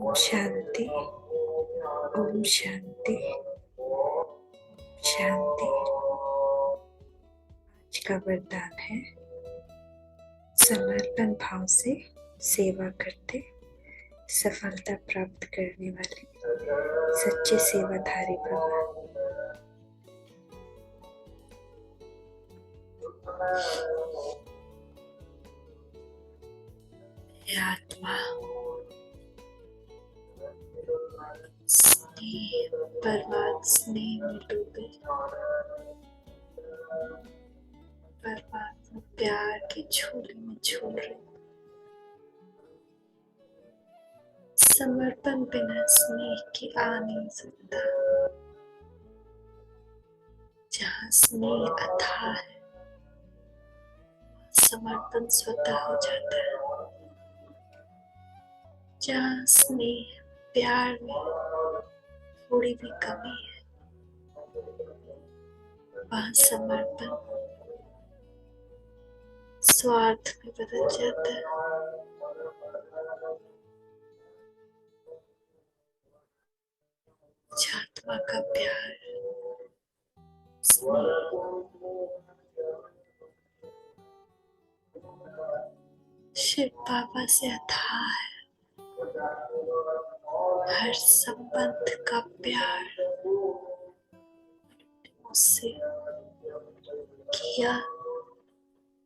ओम शांति, ओम शांति, शांति। आज का वरदान है समर्पण भाव से सेवा करते सफलता प्राप्त करने वाले सच्चे सेवाधारी भव। आत्मा स्नेह, बर्बाद स्नेह में डूबे, बर्बाद प्यार के झोले में झूल रहे। समर्पण बिना स्नेह के आ नहीं सकता। जहाँ स्नेह अथाह है, समर्पण स्वतः हो जाता है। जहाँ स्नेह प्यार में थोड़ी भी कमी है, वहाँ समर्पण स्वार्थ में बदल जाता है। आत्मा का प्यार शिव बाबा से अथाह है। हर संबंध का प्यार मुझसे किया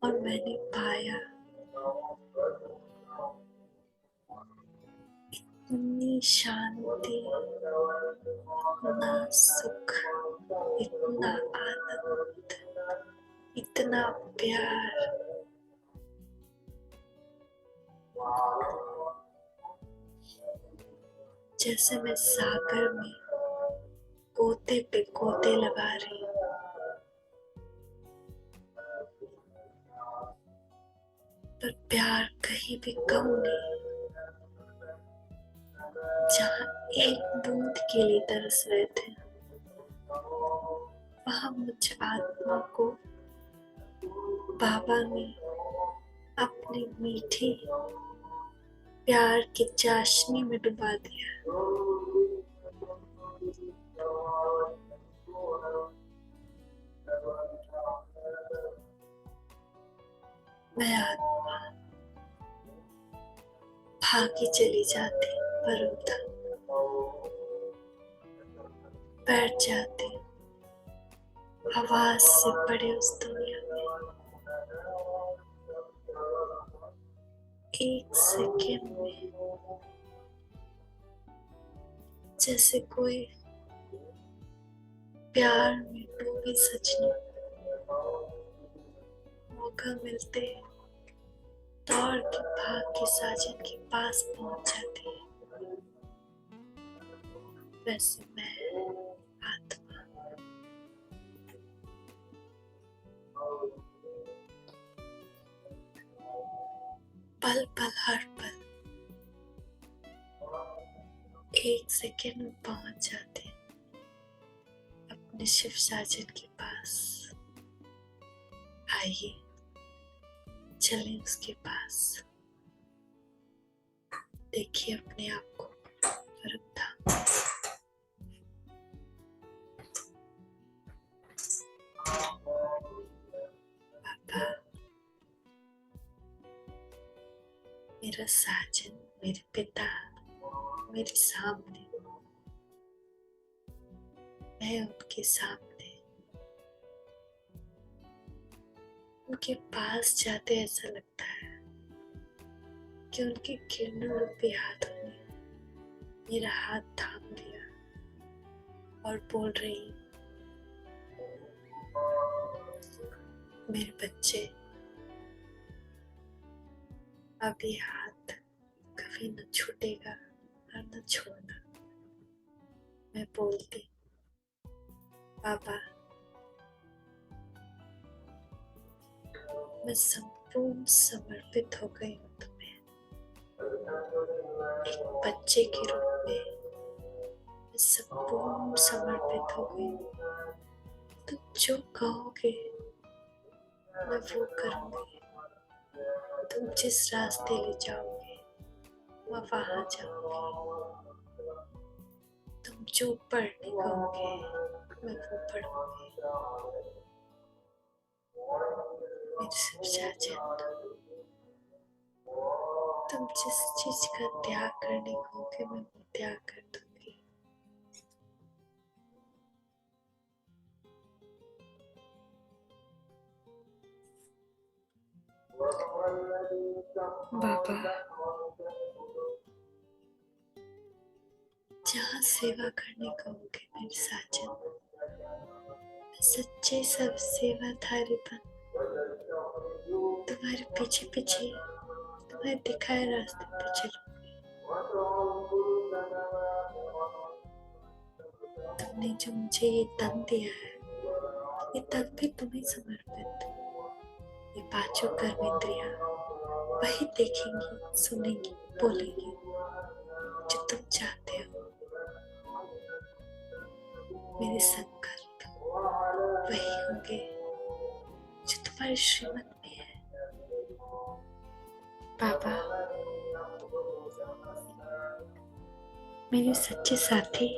और मैंने पाया। इतनी शांति, इतना सुख, इतना आनंद, इतना प्यार। जैसे मैं सागर में गोते पे गोते लगा रही हूँ। पर प्यार कहीं भी कम नहीं। जहाँ एक बूंद के लिए तरस रहे थे, वहाँ मुझ आत्मा को बाबा ने अपनी मीठी प्यार की चाशनी में डुबा दिया। मैं आत्मा भागी चली जाती, पर उधर बैठ जाती आवाज से बड़े उस दुनिया में। एक सेकेंड में जैसे कोई प्यार में डूबी सजनी मौका मिलते दौड़ के भाग के साजन के पास पहुंच जाती है। वैसे मैं आत्मा पल पल हर पल एक सेकेंड में पहुंच जाते अपने शिव साजन के पास। आइए चलें उसके पास। देखिए अपने आप को परमधाम। बाबा, मेरा साजन, मेरे पिता मेरे सामने, मैं उनके सामने। उनके पास जाते ऐसा लगता है कि उनके किरणों रूपी हाथों ने मेरा हाथ थाम लिया और बोल रही, मेरे बच्चे, अब ये हाथ कभी न छूटेगा और न छोड़ना। मैं बोलती, बाबा, मैं संपूर्ण समर्पित हो गई हूँ तुम्हें। एक बच्चे के रूप में मैं संपूर्ण समर्पित हो गई हूँ। तुम जो कहोगे मैं वो करूँगी। तुम जिस रास्ते ले जाओगे मैं वहाँ जाऊँगी। जो पढ़ने कहोगे मैं वो पढ़ूंगी। मेरे सब साजन, तुम जिस चीज का त्याग करने कहोगे मैं वो त्याग कर दूंगी। बाबा, जहाँ सेवा करने कहोगे मेरे साजन, मैं सच्चे सब सेवाधारी बन तुम्हारे पीछे पीछे तुम्हें दिखाए रास्ते पे चलूंगी। तुमने जो मुझे ये तन दिया है, ये तन भी तुम्हें समर्पित। ये पांचों कर्मेंद्रियां वही देखेंगी, सुनेंगी, बोलेंगी जो तुम चाहते हो। मेरे संकल्प वही होंगे जो तुम्हारे श्रीमत में है। बाबा, मेरे सच्चे साथी,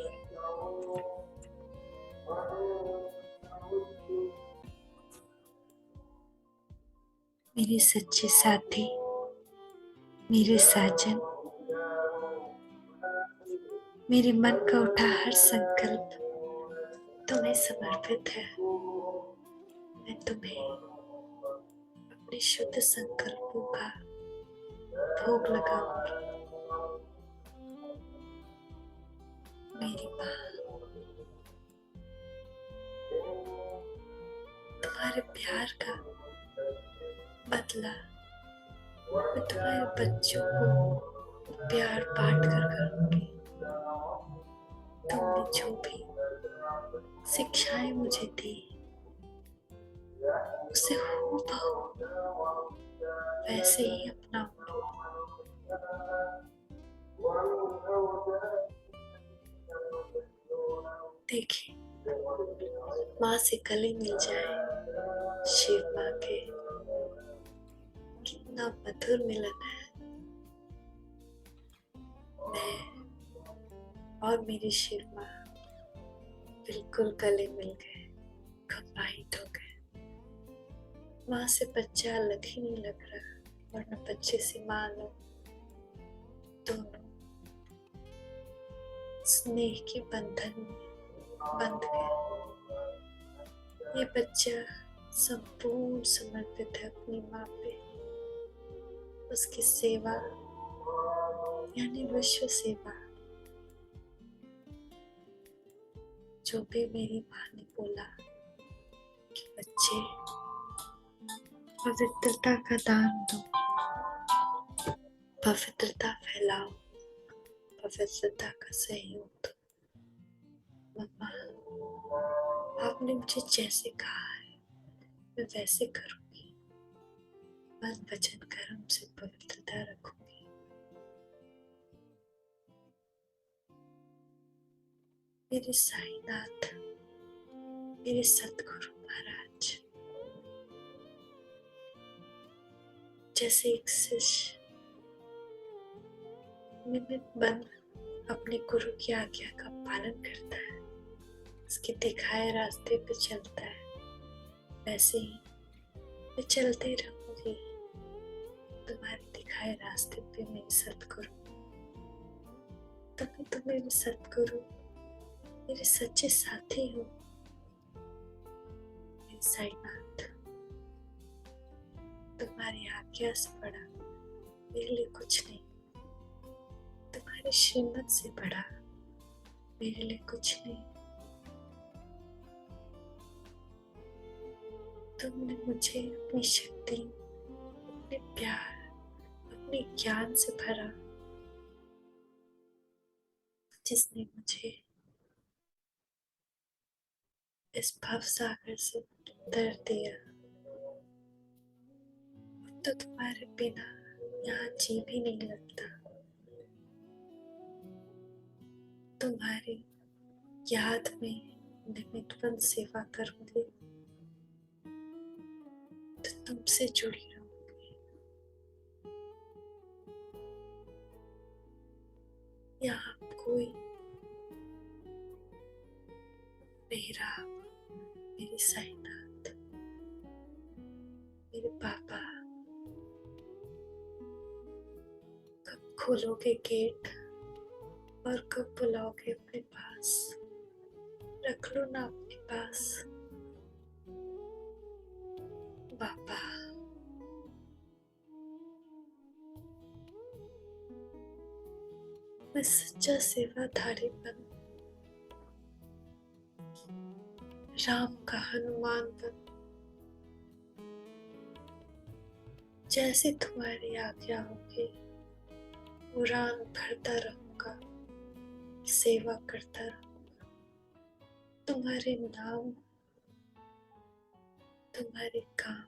मेरे सच्चे साथी, मेरे साजन, मेरे मन का उठा हर संकल्प तुम्हें समर्पित है। मैं तुम्हें अपने शुद्ध संकल्पों का भोग लगाऊंगी। मेरी माँ, तुम्हारे प्यार का बदला मैं तुम्हारे बच्चों को प्यार बांट कर करूंगी। तुमने जो भी शिक्षाएं मुझे दी उसे हूबहू वैसे ही अपनाऊंगी। देखिए, माँ से गले मिल जाए शिव माँ के, कितना मधुर मिलन है। मैं और मेरी शिव माँ बिल्कुल गले मिल गए, कंबाइंड हो गए। माँ से बच्चा अलग ही नहीं लग रहा, वरना बच्चे से माँ अलग। दोनों स्नेह के बंधन में बंध गए। ये बच्चा संपूर्ण समर्पित है अपनी माँ पे। उसकी सेवा यानी विश्व सेवा। जो भी मेरी माँ ने बोला कि बच्चे पवित्रता का दान दो, पवित्रता फैलाओ, पवित्रता का सहयोग दो। मम्मा, आपने मुझे जैसे कहा है मैं वैसे करूंगी। मन वचन कर्म से पवित्रता रखूंगी। मेरे साईनाथ, मेरे सतगुरु महाराज, जैसे एक शिष्य निमित्त बन अपने गुरु की आज्ञा का पालन करता है, उसके दिखाए रास्ते पे चलता है, वैसे ही मैं चलते रहूंगी तुम्हारे दिखाए रास्ते पे मेरे सतगुरु। तभी तुम मेरे सतगुरु, मेरे सच्चे साथी हो। मेरे साईनाथ, तुम्हारी आज्ञा से बड़ा मेरे लिए कुछ नहीं, तुम्हारे श्रीमत से बड़ा मेरे लिए कुछ नहीं। तुमने मुझे अपनी शक्ति, अपने प्यार, अपने ज्ञान से भरा, जिसने मुझे इस भव सागर से तर दिया। अब तो तुम्हारे बिना यहाँ जी भी नहीं लगता। तुम्हारी याद में निमित्तवन सेवा करूंगी तो तुमसे जुड़ी रहूंगी। यहाँ कोई मेरे पापा, कब खोलोगे गेट और कब बुलाओगे अपने पास? रख लो ना अपने पास। पापा, मैं सच्चा सेवाधारी बनूं, राम का हनुमान बनूं, जैसे तुम्हारी आज्ञा होगी उड़ान भरता रहूंगा, सेवा करता रहूंगा। तुम्हारे नाम, तुम्हारे काम,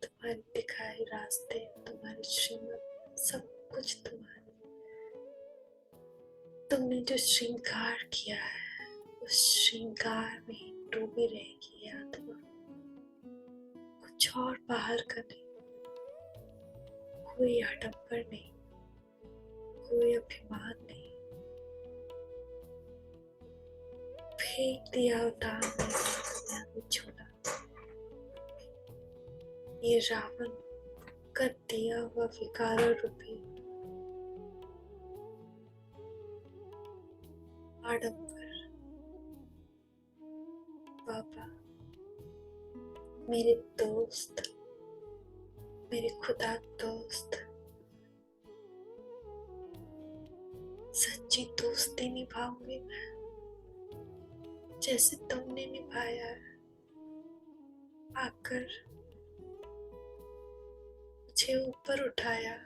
तुम्हारे दिखाए रास्ते, तुम्हारे श्रीमत, सब कुछ तुम्हारे। तुमने जो श्रृंगार किया है उस श्रृंगार में ही डूबी रहेगी ये आत्मा, कुछ और बाहर का नहीं। कोई हड़प्पर नहीं, कोई अभिमान नहीं। फेंक दिया उतार में छोड़ा। ये रावण का दिया हुआ विकारों रूपी आडंबर। बाबा, मेरे दोस्त, मेरे खुदा दोस्त, सच्ची दोस्ती निभाऊंगी मैं, जैसे तुमने निभाया। आकर मुझे ऊपर उठाया,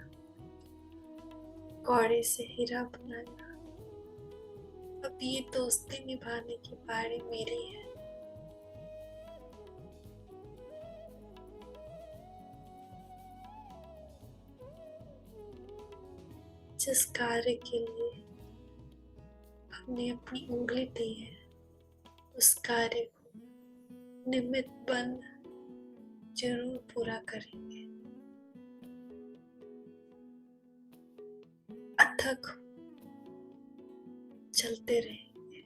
कौड़े से हीरा बनाया। अब ये दोस्ती निभाने की बारी मेरी है। जिस कार्य के लिए हमने अपनी उंगली दी है उस कार्य को निमित्त बन जरूर पूरा करेंगे। अथक चलते रहेंगे,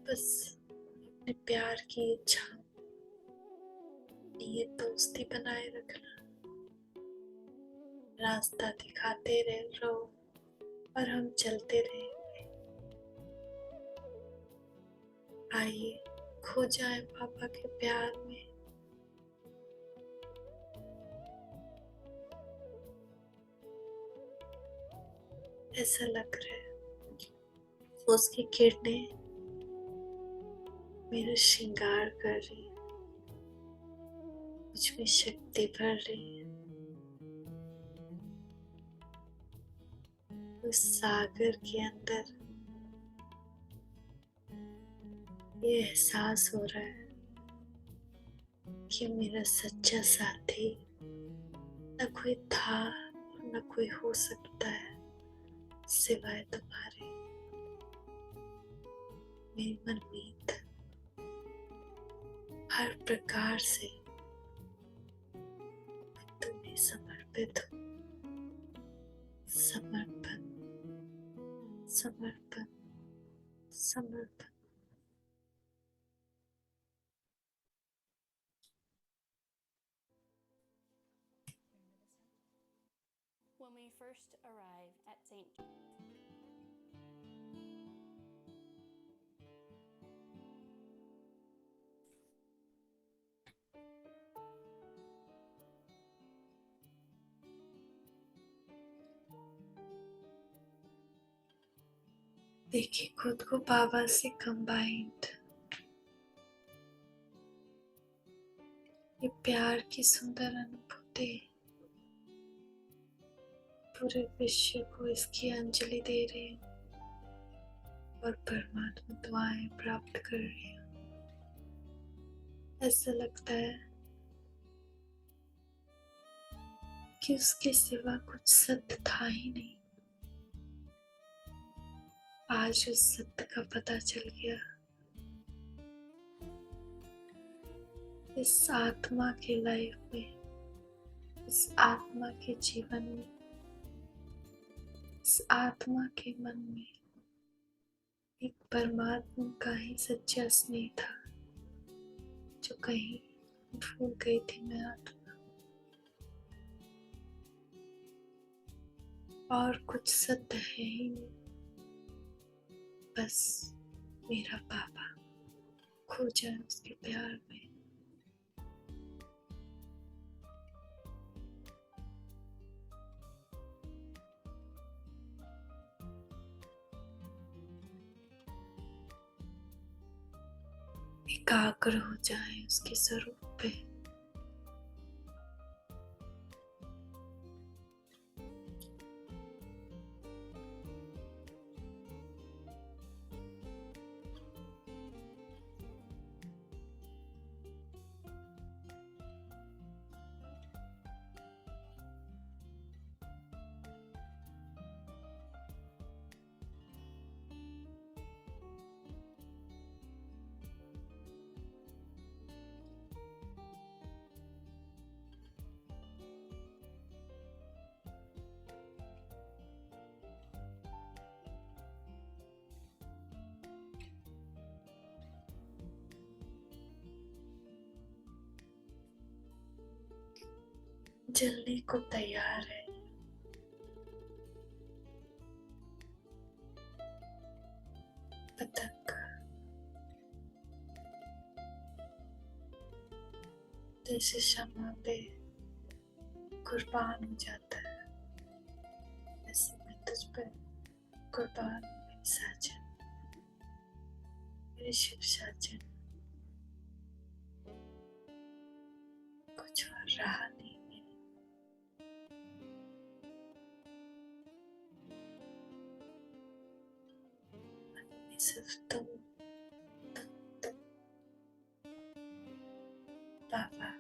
बस अपने प्यार की इच्छा, ये दोस्ती बनाए रखना। रास्ता दिखाते रहो और हम चलते रहेंगे। आइए खो जाए पापा के प्यार में। ऐसा लग रहा है उसकी किरणें मेरा श्रृंगार कर रही है, मुझ में शक्ति भर रही है। उस सागर के अंदर ये एहसास हो रहा है कि मेरा सच्चा साथी न कोई था और न कोई हो सकता है सिवाय तुम्हारे। मेरी मनमीत हर प्रकार से तुम्हें समर्पित हूँ। समर्पण, समर्पण, समर्पण। When we first arrive at St. देखिए खुद को बाबा से कंबाइंड, ये प्यार की सुंदर अनुभूति पूरे विश्व को इसकी अंजलि दे रही हूँ और परमात्मा दुआएं प्राप्त कर रही हूँ। ऐसा लगता है कि उसके सिवा कुछ सत्य था ही नहीं। आज उस सत्य का पता चल गया। इस आत्मा के लाइफ में, इस आत्मा के जीवन में, इस आत्मा के मन में एक परमात्मा का ही सच्चा स्नेह था जो कहीं भूल गई थी मैं आत्मा, और कुछ सत्य है ही नहीं, बस मेरा पापा खो जाए उसके प्यार में। एकाग्र हो जाए उसके स्वरूप पे। जलने को तैयार है। पतंग जैसे शम्मा पे कुर्बान हो जाता है, ऐसे मैं तुझ पे कुर्बान हूँ मेरे साजन, मेरे शिव साजन। कुछ और रहा नहीं मेरे, मन में सिर्फ तुम तुम बाबा।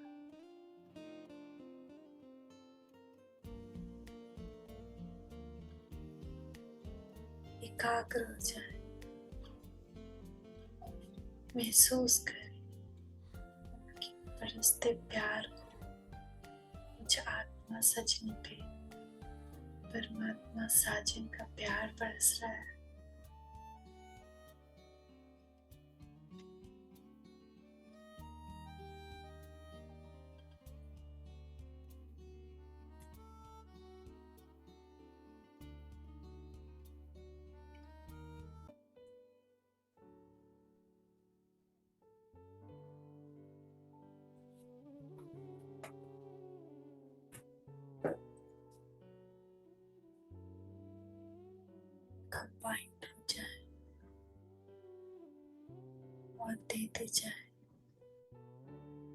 एकाग्र हो जाए, महसूस करें उनके बरसते प्यार को। मुझे आत्मा सजने पे परमात्मा साजन का प्यार बरस रहा है। कंबाइंड हो जाए और देते जाए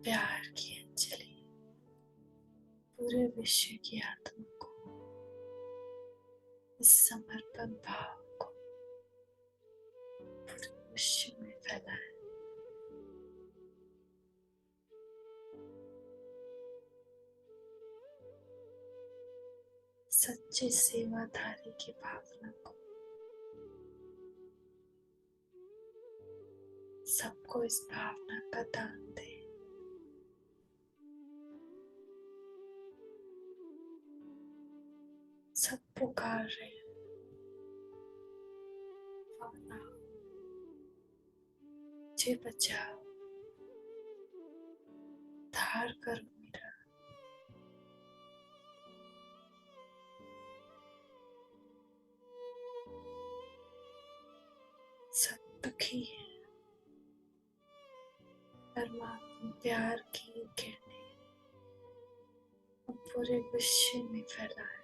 प्यार की अंजलि पूरे विश्व की आत्मा को। इस समर्पण भाव को पूरे विश्व में फैलाए। सच्ची सेवाधारी की भावना को सबको इस भावना का दान दे। सब पुकार रहे हैं, भावना मुझे बचाओ, धार करो मेरा। सब दुखी है, परमात्मा प्यार की किरणें पूरे विश्व में फैलाए।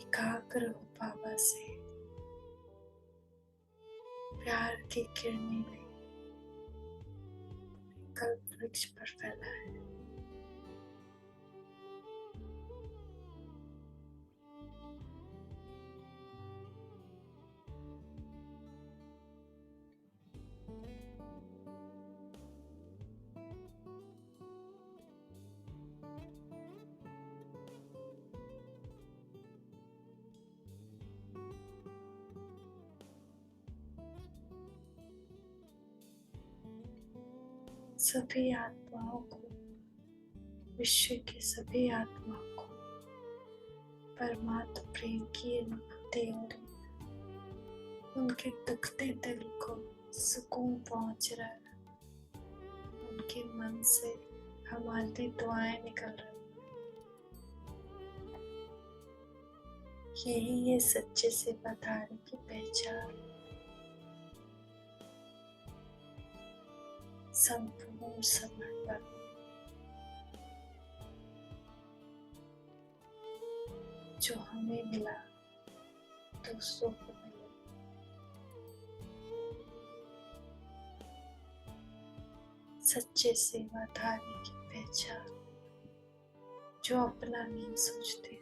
एकाग्र हो बाबा से, प्यार की किरणें में कल्प वृक्ष पर फैलाए। सभी आत्माओं को, विश्व की सभी आत्माओं को परमात्मा प्रेम की अनुभूति हो रही है। उनके दुखते दिल को सुकून पहुंच रहा है, उनके मन से हमारी दुआएं निकल रही हैं। यही ये सच्चे सेवादारी की पहचान, संपूर्ण समर्पण। जो हमें मिला दूसरों को मिले। सच्चे सेवादारी की पहचान, जो अपना नहीं सोचते,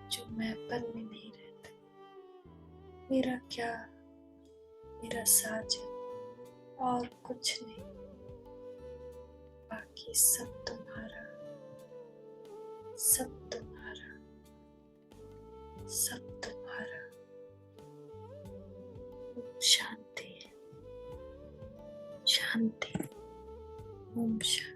जो मैंपन में नहीं रहते। मेरा क्या, मेरा साजन और कुछ नहीं, बाकी सब तुम्हारा, सब तुम्हारा, सब तुम्हारा। ओम शांति, शांति, ओम शांति।